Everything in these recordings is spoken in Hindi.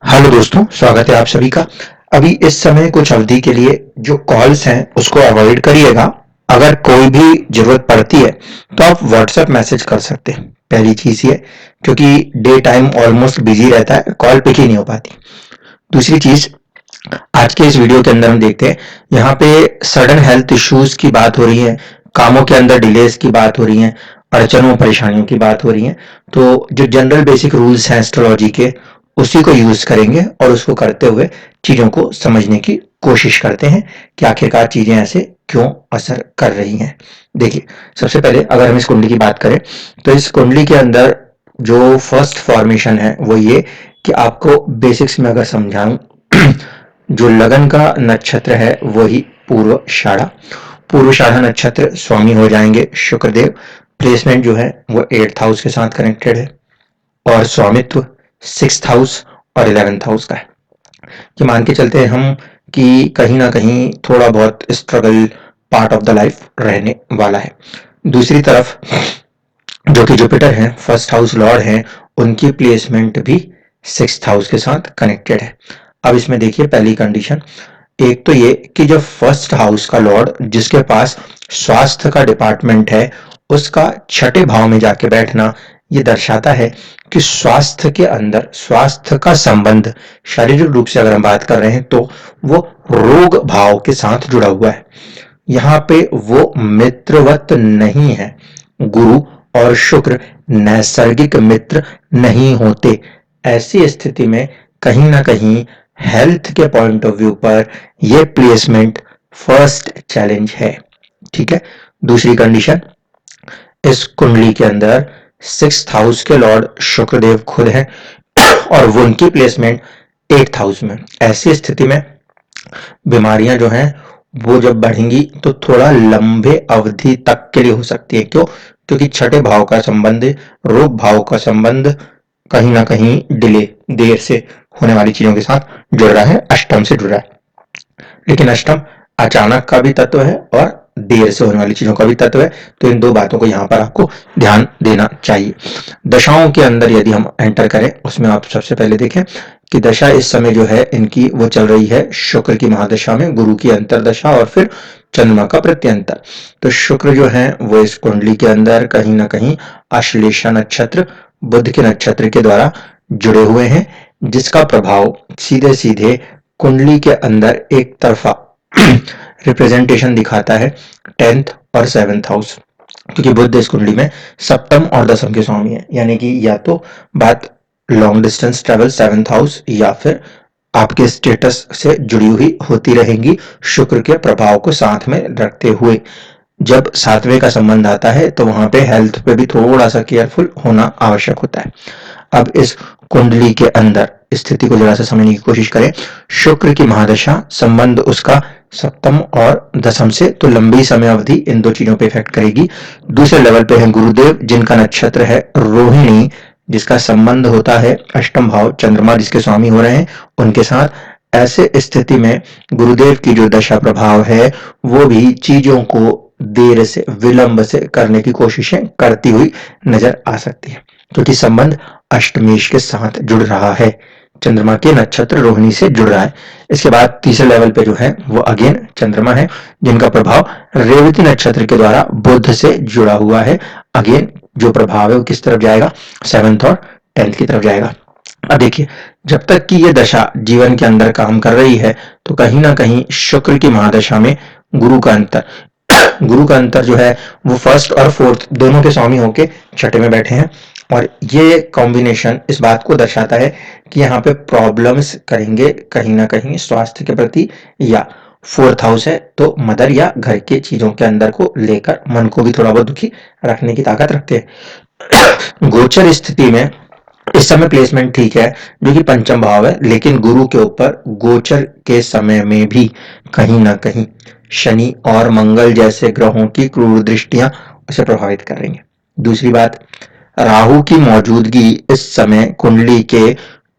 हेलो दोस्तों, स्वागत है आप सभी का। अभी इस समय कुछ अवधि के लिए जो कॉल्स हैं उसको अवॉइड करिएगा। अगर कोई भी जरूरत पड़ती है तो आप व्हाट्सएप मैसेज कर सकते हैं। पहली चीज ये, क्योंकि डे टाइम ऑलमोस्ट बिजी रहता है, कॉल पिक ही नहीं हो पाती। दूसरी चीज, आज के इस वीडियो के अंदर हम देखते हैं, यहाँ पे सडन हेल्थ इश्यूज की बात हो रही है, कामों के अंदर डिलेज की बात हो रही है, अड़चनों परेशानियों की बात हो रही है। तो जो जनरल बेसिक रूल्स हैं एस्ट्रोलॉजी के, उसी को यूज करेंगे और उसको करते हुए चीजों को समझने की कोशिश करते हैं कि आखिरकार चीजें ऐसे क्यों असर कर रही हैं। देखिए, सबसे पहले अगर हम इस कुंडली की बात करें तो इस कुंडली के अंदर जो फर्स्ट फॉर्मेशन है वो ये कि आपको बेसिक्स में अगर समझाऊं, जो लगन का नक्षत्र है वही पूर्वाषाढ़ा। पूर्वाषाढ़ा नक्षत्र स्वामी हो जाएंगे शुक्रदेव। प्लेसमेंट जो है वो 8th हाउस के साथ कनेक्टेड है और स्वामित्व 6th हाउस और 11th हाउस का है। कि मान के चलते हैं हम कि कहीं ना कहीं थोड़ा बहुत struggle part of the life रहने वाला है। दूसरी तरफ जो कि जुपिटर है, फर्स्ट हाउस लॉर्ड है, उनकी प्लेसमेंट भी 6th हाउस के साथ कनेक्टेड है। अब इसमें देखिए, पहली कंडीशन एक तो ये कि जब फर्स्ट हाउस का लॉर्ड जिसके पास स्वास्थ्य का डिपार्टमेंट है, उसका छठे भाव में जाके बैठना, ये दर्शाता है कि स्वास्थ्य के अंदर, स्वास्थ्य का संबंध शारीरिक रूप से अगर हम बात कर रहे हैं तो वो रोग भाव के साथ जुड़ा हुआ है। यहाँ पे वो मित्रवत नहीं है। गुरु और शुक्र नैसर्गिक मित्र नहीं होते। ऐसी स्थिति में कहीं ना कहीं हेल्थ के पॉइंट ऑफ व्यू पर यह प्लेसमेंट फर्स्ट चैलेंज है। ठीक है। दूसरी कंडीशन, इस कुंडली के अंदर 6th हाउस के लॉर्ड शुक्रदेव खुद हैं और वो उनकी प्लेसमेंट 8th हाउस में। ऐसी स्थिति में बीमारियां जो हैं वो जब बढ़ेंगी तो थोड़ा लंबे अवधि तक के लिए हो सकती है। क्यों? क्योंकि छठे भाव का संबंध, रोग भाव का संबंध कहीं ना कहीं डिले, देर से होने वाली चीजों के साथ जुड़ रहा है, अष्टम से जुड़ रहा है। लेकिन अष्टम अचानक का भी तत्व है और देर से होने वाली चीजों का भी तत्व है, तो इन दो बातों को यहां पर आपको ध्यान देना चाहिए। दशाओं के अंदर यदि हम एंटर करें, उसमें आप सबसे पहले देखें कि दशा इस समय जो है इनकी वो चल रही है शुक्र की महादशा में, गुरु की अंतरदशा और फिर चंद्रमा का प्रत्यंतर। तो शुक्र जो है वो इस कुंडली के अंदर कहीं ना कहीं आश्लेषा नक्षत्र, बुध के नक्षत्र के द्वारा जुड़े हुए हैं, जिसका प्रभाव सीधे सीधे कुंडली के अंदर एक तरफा रिप्रेजेंटेशन दिखाता है 10th और 7th हाउस। क्योंकि बुध इस कुंडली में सप्तम और दसम के स्वामी है, यानी कि या तो बात long distance travel 7th house या फिर आपके स्टेटस से जुड़ी हुई होती रहेंगी, शुक्र के प्रभाव को साथ में रखते हुए। जब 7वें का संबंध आता है तो वहां पे हेल्थ पे भी थोड़ा सा केयरफुल होना आवश्यक होता है। अब इस कुंडली के अंदर स्थिति को जरा सा समझने की कोशिश करें। शुक्र की महादशा, संबंध उसका सप्तम और दसम से, तो लंबी समय अवधि इन दो चीजों पे इफेक्ट करेगी। दूसरे लेवल पे है गुरुदेव, जिनका नक्षत्र है रोहिणी, जिसका संबंध होता है अष्टम भाव, चंद्रमा जिसके स्वामी हो रहे हैं उनके साथ। ऐसे स्थिति में गुरुदेव की जो दशा प्रभाव है वो भी चीजों को देर से, विलंब से करने की कोशिशें करती हुई नजर आ सकती है, क्योंकि संबंध अष्टमेश के साथ जुड़ रहा है, चंद्रमा के नक्षत्र रोहिणी से जुड़ रहा है। इसके बाद तीसरे लेवल पे जो है वो अगेन चंद्रमा है, जिनका प्रभाव रेवती नक्षत्र के द्वारा बुध से जुड़ा हुआ है। अगेन जो प्रभाव है वो किस तरफ जाएगा? 7th और 10th की तरफ जाएगा। अब देखिए, जब तक कि ये दशा जीवन के अंदर काम कर रही है तो कहीं ना कहीं शुक्र की महादशा में गुरु का अंतर, गुरु का अंतर जो है वो फर्स्ट और फोर्थ दोनों के स्वामी होके छठे में बैठे हैं, और ये कॉम्बिनेशन इस बात को दर्शाता है कि यहाँ पे प्रॉब्लम्स करेंगे कहीं ना कहीं स्वास्थ्य के प्रति, या 4th हाउस है तो मदर या घर के चीजों के अंदर को लेकर मन को भी थोड़ा बहुत दुखी रखने की ताकत रखते हैं। गोचर स्थिति में इस समय प्लेसमेंट ठीक है, जो कि पंचम भाव है, लेकिन गुरु के ऊपर गोचर के समय में भी कहीं ना कहीं शनि और मंगल जैसे ग्रहों की क्रूर दृष्टियां उसे प्रभावित करेंगे। दूसरी बात, राहु की मौजूदगी इस समय कुंडली के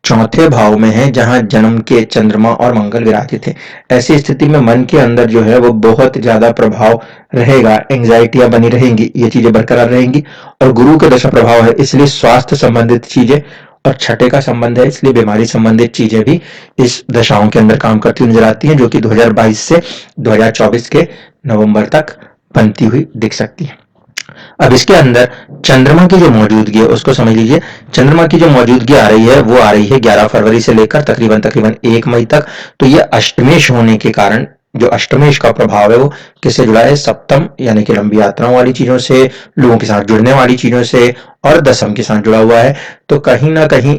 चौथे भाव में है, जहां जन्म के चंद्रमा और मंगल विराजित है। ऐसी स्थिति में मन के अंदर जो है वो बहुत ज्यादा प्रभाव रहेगा, एंग्जाइटियां बनी रहेंगी, ये चीजें बरकरार रहेंगी। और गुरु का दशा प्रभाव है, इसलिए स्वास्थ्य संबंधित चीजें और छठे का संबंध है, इसलिए बीमारी संबंधित चीजें भी इस दशाओं के अंदर काम करती हुई नजर आती हैं, जो कि 2022 से 2024 के नवंबर तक बनती हुई दिख सकती है। अब इसके अंदर चंद्रमा की जो मौजूदगी है उसको समझ लीजिए। चंद्रमा की जो मौजूदगी आ रही है वो आ रही है 11 फरवरी से लेकर तकरीबन 1 मई तक। तो ये अष्टमेश होने के कारण, जो अष्टमेश का प्रभाव है वो किससे जुड़ा है? सप्तम यानी कि लंबी यात्राओं वाली चीजों से, लोगों के साथ जुड़ने वाली चीजों से, और दशम के साथ जुड़ा हुआ है। तो कहीं ना कहीं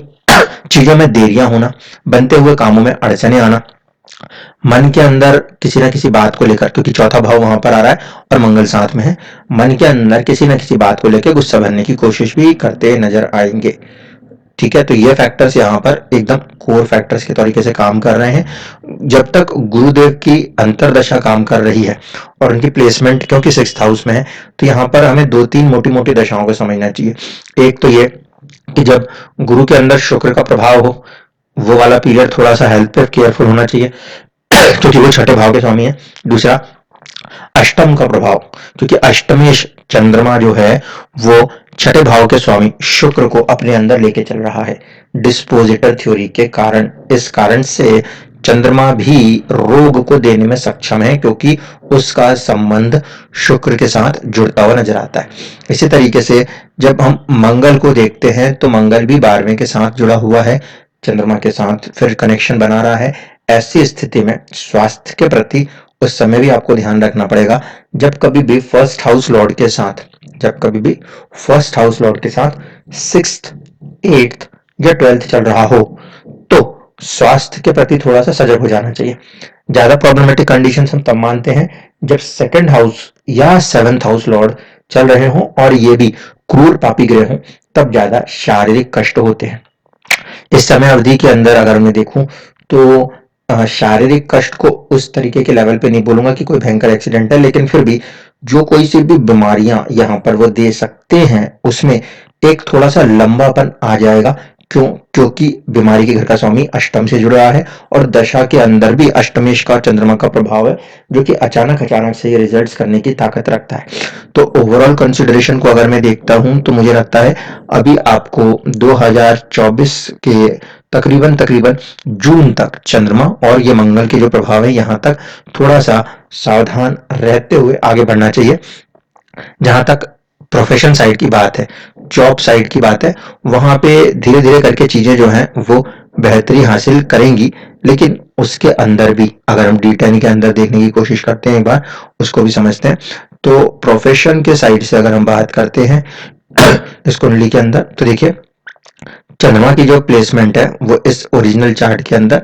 चीजों में देरियां होना, बनते हुए कामों में अड़चने आना, मन के अंदर किसी ना किसी बात को लेकर, क्योंकि चौथा भाव वहां पर आ रहा है और मंगल साथ में है, मन के अंदर किसी ना किसी बात को लेकर गुस्सा भरने की कोशिश भी करते नजर आएंगे। ठीक है, तो ये फैक्टर्स यहाँ पर एकदम कोर फैक्टर्स के तरीके से काम कर रहे हैं। जब तक गुरुदेव की अंतरदशा काम कर रही है और उनकी प्लेसमेंट क्योंकि 6th हाउस में है, तो यहाँ पर हमें 2-3 मोटी मोटी दशाओं को समझना चाहिए। एक तो ये कि जब गुरु के अंदर शुक्र का प्रभाव हो, वो वाला पीरियड थोड़ा सा हेल्थ पे केयरफुल होना चाहिए क्योंकि वो छठे भाव के स्वामी है। दूसरा, अष्टम का प्रभाव, क्योंकि अष्टमेश चंद्रमा जो है वो छठे भाव के स्वामी शुक्र को अपने अंदर लेके चल रहा है डिस्पोजिटर थ्योरी के कारण। इस कारण से चंद्रमा भी रोग को देने में सक्षम है, क्योंकि उसका संबंध शुक्र के साथ जुड़ता हुआ नजर आता है। इसी तरीके से जब हम मंगल को देखते हैं तो मंगल भी 12वें के साथ जुड़ा हुआ है, चंद्रमा के साथ फिर कनेक्शन बना रहा है। ऐसी स्थिति में स्वास्थ्य के प्रति उस समय भी आपको ध्यान रखना पड़ेगा। जब कभी भी फर्स्ट हाउस लॉर्ड के साथ, जब कभी भी फर्स्ट हाउस लॉर्ड के साथ 6th, 8th या 12th चल रहा हो, तो स्वास्थ्य के प्रति थोड़ा सा सजग हो जाना चाहिए। ज्यादा प्रॉब्लमेटिक कंडीशन हम तब मानते हैं जब 2nd हाउस या 7th हाउस लॉर्ड चल रहे हों और ये भी क्रूर पापी ग्रह हों, तब ज्यादा शारीरिक कष्ट होते हैं। इस समय अवधि के अंदर अगर मैं देखूं तो शारीरिक कष्ट को उस तरीके के लेवल पे नहीं बोलूंगा कि कोई भयंकर एक्सीडेंट है, लेकिन फिर भी जो कोई सी भी बीमारियां यहाँ पर वो दे सकते हैं उसमें एक थोड़ा सा लंबापन आ जाएगा। क्योंकि बीमारी के घर का स्वामी अष्टम से जुड़ रहा है और दशा के अंदर भी अष्टमेश का चंद्रमा का प्रभाव है, जो कि अचानक से ये रिजल्ट्स करने की ताकत रखता है। तो ओवरऑल कंसिडरेशन को अगर मैं देखता हूं तो मुझे लगता है अभी आपको 2024 के तकरीबन जून तक चंद्रमा और ये मंगल के जो प्रभाव है यहाँ तक थोड़ा सा सावधान रहते हुए आगे बढ़ना चाहिए। जहां तक प्रोफेशन साइड की बात है, जॉब साइड की बात है, वहां पे धीरे धीरे करके चीजें जो हैं वो बेहतरी हासिल करेंगी। लेकिन उसके अंदर भी अगर हम D10 के अंदर देखने की कोशिश करते हैं, एक बार उसको भी समझते हैं, तो प्रोफेशन के साइड से अगर हम बात करते हैं इस कुंडली के अंदर, तो देखिए चंद्रमा की जो प्लेसमेंट है वो इस ओरिजिनल चार्ट के अंदर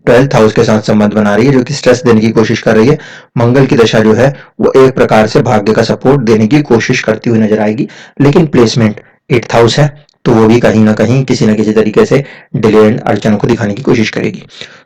12th हाउस के साथ संबंध बना रही है, जो कि स्ट्रेस देने की कोशिश कर रही है। मंगल की दशा जो है वो एक प्रकार से भाग्य का सपोर्ट देने की कोशिश करती हुई नजर आएगी, लेकिन प्लेसमेंट 8th हाउस है तो वो भी कहीं ना कहीं किसी न किसी तरीके से डिले एंड अड़चनों को दिखाने की कोशिश करेगी।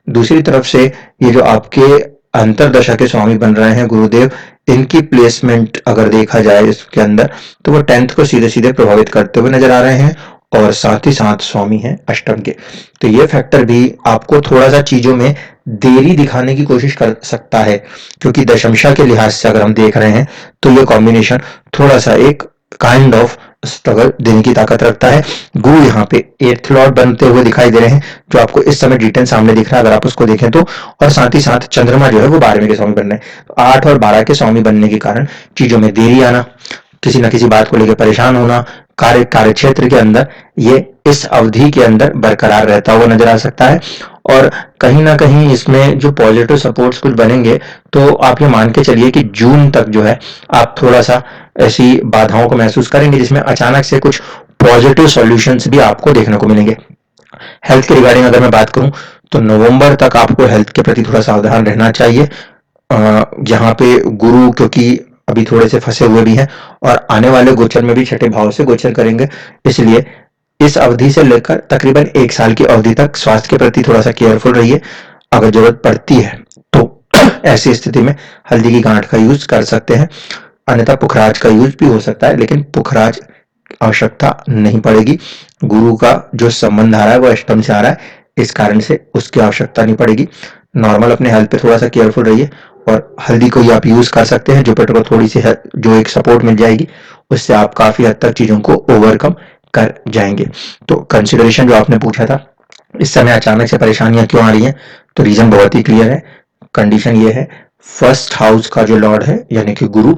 दूसरी तरफ से ये जो आपके अंतरदशा के स्वामी बन रहे हैं गुरुदेव, इनकी प्लेसमेंट अगर देखा जाए इसके अंदर तो वो 10th को सीधे सीधे प्रभावित करते हुए नजर आ रहे हैं और साथ ही साथ स्वामी है अष्टम के। तो ये फैक्टर भी आपको थोड़ा सा चीजों में देरी दिखाने की कोशिश कर सकता है, क्योंकि दशमशा के लिहाज से अगर हम देख रहे हैं तो ये कॉम्बिनेशन थोड़ा सा एक काइंड ऑफ स्ट्रगल देने की ताकत रखता है। गुरु यहाँ पे 8th लॉर्ड बनते हुए दिखाई दे रहे हैं, जो आपको इस समय D10 सामने दिख रहा है अगर आप उसको देखें तो, और साथ ही साथ चंद्रमा जो है वो 12वें के स्वामी बन रहे हैं। तो 8 और 12 के स्वामी बनने के कारण चीजों में देरी आना, किसी न किसी बात को लेकर परेशान होना, कार्य क्षेत्र के अंदर ये इस अवधि के अंदर बरकरार रहता हुआ नजर आ सकता है। और कहीं ना कहीं इसमें जो पॉजिटिव सपोर्ट्स कुछ बनेंगे, तो आप ये मान के चलिए कि जून तक जो है आप थोड़ा सा ऐसी बाधाओं को महसूस करेंगे जिसमें अचानक से कुछ पॉजिटिव सॉल्यूशंस भी आपको देखने को मिलेंगे। हेल्थ के रिगार्डिंग अगर मैं बात करूं तो नवंबर तक आपको हेल्थ के प्रति थोड़ा सावधान रहना चाहिए। यहाँ पे गुरु क्योंकि अभी थोड़े से फंसे हुए भी हैं और आने वाले गोचर में भी छठे भाव से गोचर करेंगे, इसलिए इस अवधि से लेकर तकरीबन 1 साल की अवधि तक स्वास्थ्य के प्रति थोड़ा सा केयरफुल रहिए। अगर जरूरत पड़ती है तो ऐसी स्थिति में हल्दी की गांठ का यूज कर सकते हैं, अन्यथा पुखराज का यूज भी हो सकता है, लेकिन पुखराज आवश्यकता नहीं पड़ेगी। गुरु का जो संबंध आ रहा है वो अष्टम से आ रहा है, इस कारण से उसकी आवश्यकता नहीं पड़ेगी। नॉर्मल अपने हेल्थ पे थोड़ा सा केयरफुल रहिए और हल्दी को ही आप यूज कर सकते हैं। जुपिटर को थोड़ी सी जो एक सपोर्ट मिल जाएगी, उससे आप काफी हद तक चीजों को ओवरकम कर जाएंगे। तो कंसिडरेशन जो आपने पूछा था, इस समय अचानक से परेशानियां क्यों आ रही हैं, तो रीजन बहुत ही क्लियर है। कंडीशन ये है, फर्स्ट हाउस का जो लॉर्ड है यानी कि गुरु,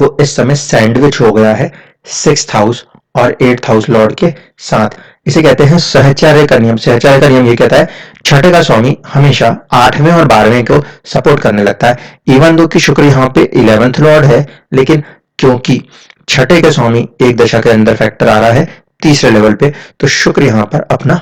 वो इस समय सैंडविच हो गया है सिक्स्थ हाउस और एट्थ हाउस लॉर्ड के साथ। इसे कहते हैं सहचार्य का नियम। सहचार्य का नियम ये कहता है छठे का स्वामी हमेशा आठवें और 12वें को सपोर्ट करने लगता है। इवन दो कि शुक्र यहाँ पे 11th लॉर्ड है, लेकिन क्योंकि छठे के स्वामी एक दशा के अंदर फैक्टर आ रहा है तीसरे लेवल पे, तो शुक्र यहाँ पर अपना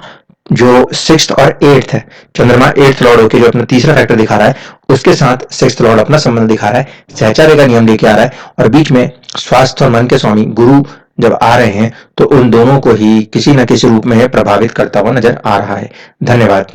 जो सिक्स्थ और एट्थ है, चंद्रमा एट्थ लॉर्ड होकर जो अपना तीसरा फैक्टर दिखा रहा है, उसके साथ सिक्स्थ लॉर्ड अपना संबंध दिखा रहा है, सहचार्य का नियम लेके आ रहा है। और बीच में स्वास्थ्य और मन के स्वामी गुरु जब आ रहे हैं तो उन दोनों को ही किसी न किसी रूप में प्रभावित करता हुआ नजर आ रहा है। धन्यवाद।